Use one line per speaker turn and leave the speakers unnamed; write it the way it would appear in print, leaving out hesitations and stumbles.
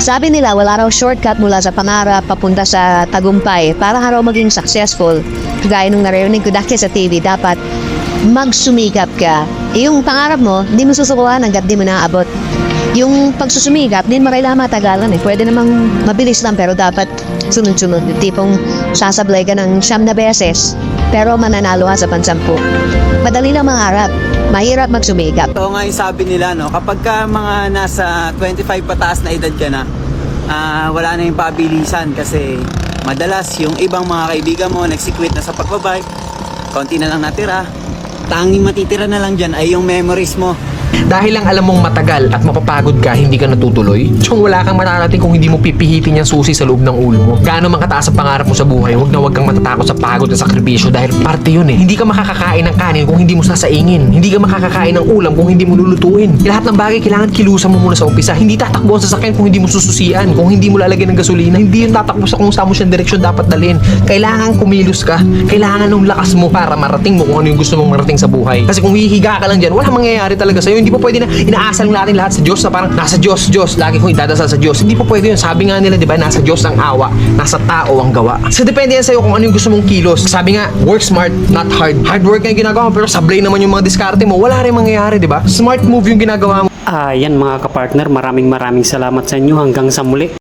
Sabi nila wala raw shortcut mula sa pangarap papunta sa tagumpay. Para ka raw maging successful, gaya nung narinig ko dati sa TV, dapat magsumikap ka. Yung pangarap mo, hindi mo susukuhan hanggat di mo naaabot. Yung pagsusumikap, din mo kailangan matagalan eh. Pwede namang mabilis lang pero dapat sunod-sunod. Yung tipong sasablay ka ng 9 na beses pero mananalo ka sa pansampu. Madali lang mangarap. Mahirap magsumikap.
Ito nga yung sabi nila, no? Kapag ka mga nasa 25 pataas na edad ka na, wala na yung pabilisan kasi madalas yung ibang mga kaibigan mo nagsikwit na sa pagbabike, konti na lang natira. Tanging matitira na lang dyan ay yung memories mo.
Dahil lang alam mong matagal at mapapagod ka, hindi ka natutuloy. Tsong wala kang mararating kung hindi mo pipihitin yung susi sa loob ng ulo mo. Gaano man kataas ang pangarap mo sa buhay, huwag kang matatakot sa pagod at sakripisyo dahil parte yun eh. Hindi ka makakakain ng kanin kung hindi mo sasaingin. Hindi ka makakakain ng ulam kung hindi mo lulutuin. Lahat ng bagay kailangan kilusan mo muna sa umpisa. Hindi tatakbo ang sasakyan kung hindi mo sususian. Kung hindi mo lalagyan ng gasolina, hindi yun tatakbo sa kung saan mo siyang direksyon dapat dalhin. Kailangan kumilos ka. Kailangan ng lakas mo para marating mo kung ano yung gusto mong marating sa buhay. Kasi kung hihiga ka lang dyan, wala mangyayari talaga sa'yo. Hindi po pwede na inaasal natin lahat sa Diyos na parang nasa Diyos, lagi kong idadasal sa Diyos. Hindi po pwede yun. Sabi nga nila, di ba, nasa Diyos ang awa, nasa tao ang gawa. So depende yan sa'yo kung ano yung gusto mong kilos. Sabi nga, work smart, not hard. Hard work nga yung ginagawa mo, pero sablay naman yung mga diskarte mo. Wala rin mangyayari, di ba? Smart move yung ginagawa mo.
Yan mga kapartner, maraming salamat sa inyo. Hanggang sa muli.